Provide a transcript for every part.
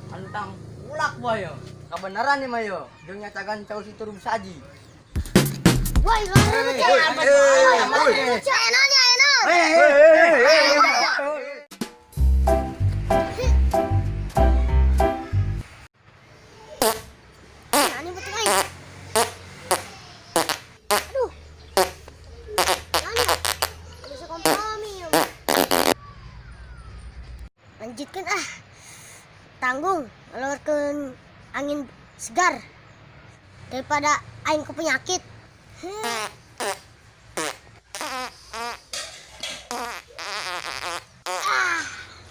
Antang ulak boyo. Kebenaran nih mayo. Dunia cagan cau si turun saji. Woi, lanjutkan tanggung ngeluarkan angin segar daripada aing ke penyakit.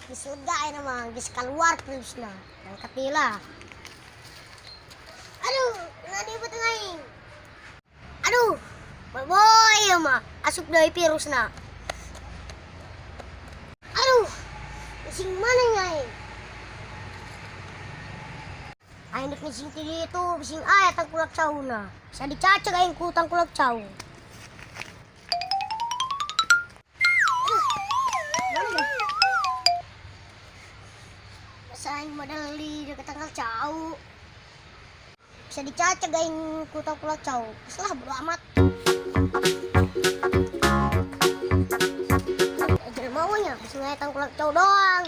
Geus lega ayeuna mah geus kaluar terusna dan katila. Aduh, nadi beuteung aing. Aduh, boy ya mah asup deui virusna. Aduh, pusing mana aing? Aing dek ngising ti ditu, bising aya tangkulak cauna. Bisa dicacak aing ku tangkulak cau. Aing modal di dekat tanggal cau. Bisa dicacak aing ku tangkulak cau. Salah bodo amat. Aja maunya bisa ngaya tangkulak cau doang.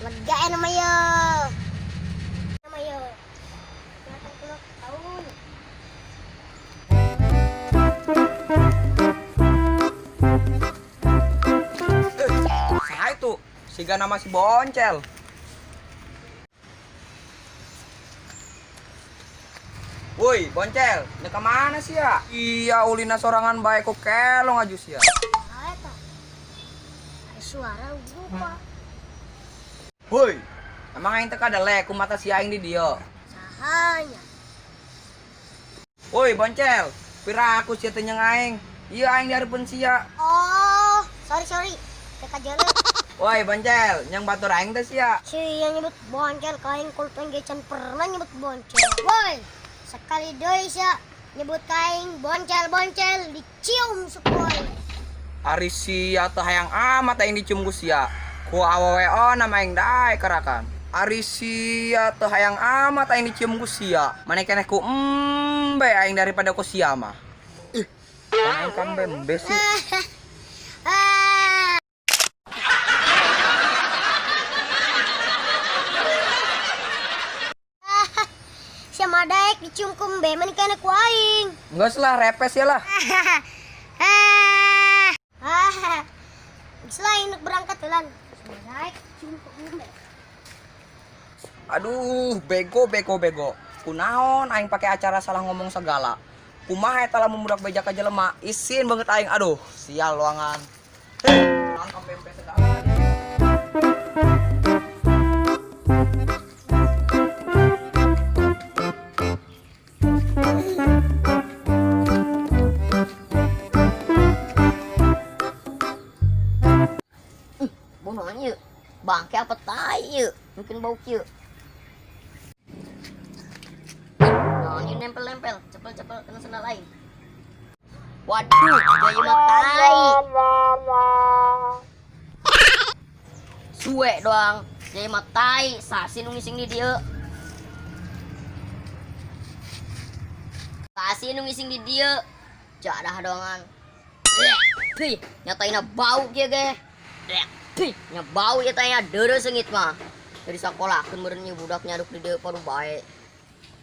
Lega ya namanya. Namanya. Tangkulak cau. Saya itu siga nama si Boncel. Woi, Boncel, ini kemana sih ya? Iya, ulina sorangan baik kok kelong aja sih ya. Ada suara lupa. Woi, emang aing teh kada lek ku mata si aing di dia. Sahanya. Woi, Boncel, pira aku sia teh nyeng aing. Iya aing dihareupeun sia. Oh, sorry. Teka jalan. Woi, Boncel, nyeng batur aing teh sia. Si yang nyebut boncel kain kulpen gecan pernah nyebut boncel. Woi, sekali deui sia nyebut kain boncel dicium sepoi. Ari sia teh hayang amat aing dicium ku sia. Ku awewe nama aing dae karakan. Ari sia teh hayang amat aing dicium ku sia. Mane keneh ku embe aing daripada ku sia mah. Ih, aing kambembe sih. Sia madaek dicium kumbe mani kana ku aing. Enggak salah repes ya lah. Selain berangkat jalan. Madaek dicium kumbe. Aduh, bego. Kunaon aing pakai acara salah ngomong segala. Kumaha eta lamun budak beja ka jelema, isin banget aing. Aduh, sial luangan. Lang kambembe segala. Bunanya bangke apa tai yuk mungkin bau kieu. Nah, ini nempel cepel kena sendal lain. Waduh, jaya mah tai. Suwe doang, jaya mah tai, sasi nu ngising di dieu. Sasi nu ngising di dieu. Jadah doangan. Ih, nyataina bau kieu ge. Nya bau ya tanya deure sengit mah. Dari sekolah kemarin budak nyaduk di dieu paru bae.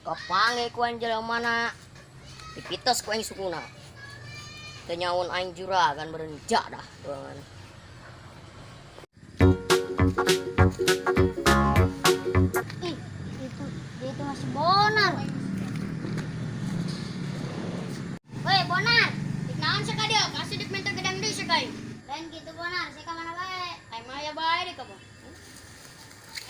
Kapange ku anjel mana? Dipitos ku aing sukuna. Teu nyaun aing juragan meureun jadah doangan. Ih, itu masih Bonar. Woi, Bonar. Dik naon saka dia? Kasih dik mentor gedang deui sakay. Lain gitu Bonar, saya ka mana bae? Aing mah aya bae di kamu.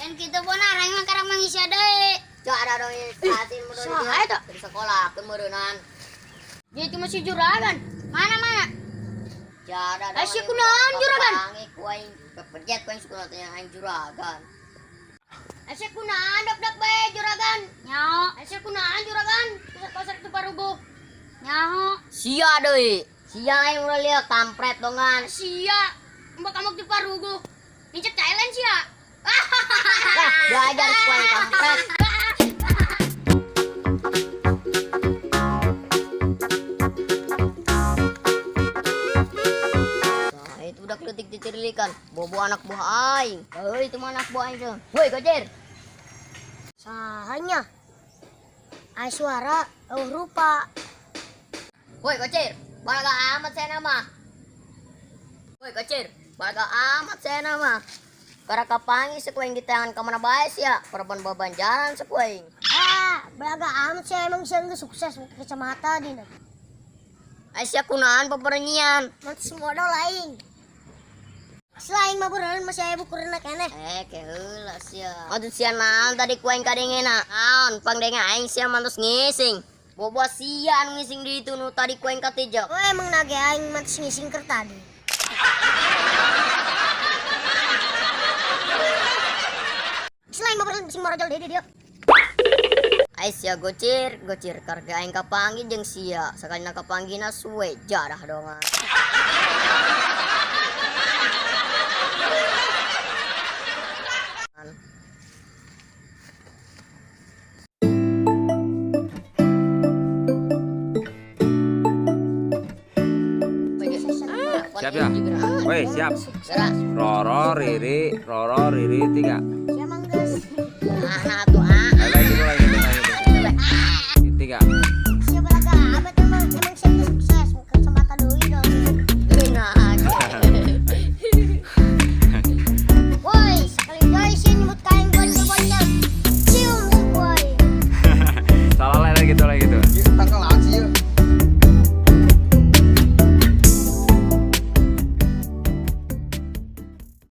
Lain gitu Bonar, aing mah karang mangisi deui. Jadah dong asin meureun dia. Saha eta? Di sekolah kemeureunnan. Dia itu masih juragan. Mana? Jadah dong. Asy kunaon juragan? Pange ku aing pepejet ku aing sekolah teh aing juragan. Asy kunaon dok bae juragan? Nyaho. Asy kunaon juragan? Pasar itu parubuh. Nyaho. Sia deui. Sia yang udah lihat kampret dongan. Sia, mbak kamu di parugo. Nincak challenge ya. Belajar kuing kampret. Nah, itu udah kritik ditirilikan. Bobo anak buah aing. Heuy, itu mah anak buah aing tuh. Woi, Gojir. Sahanya. Ay suara, rupa. Woi, Gojir. Balaga amat saya nama. Woi, Gojir. Balaga amat saya nama. Karena kapangi sekuing di tangan kemana baik ya. Perban beban jalan sekuing. Belaga amat saya emang siang sukses kecamata di. Aisyah kunaan peperenyian. Nanti modal lain. Selain maburan masih ayo bukuran kene. Keheulas ya. Aduh sia naon tadi kuing kadengena. Naon pangdenga aing sia mantos ngising. Bobo sia anu ngising di itu nu tadi kuing katijak. Oh emang nage aing mantis ngising ker tadi. Selain maburan masih modal dia. Aisyah gocir karga aing kapanggih jeung sia. Sakali kapanggihna suwe jarah dongan. Siap ya? Woi, siap. Gerak. Roro, Riri, 3. Siapa manggas? Anak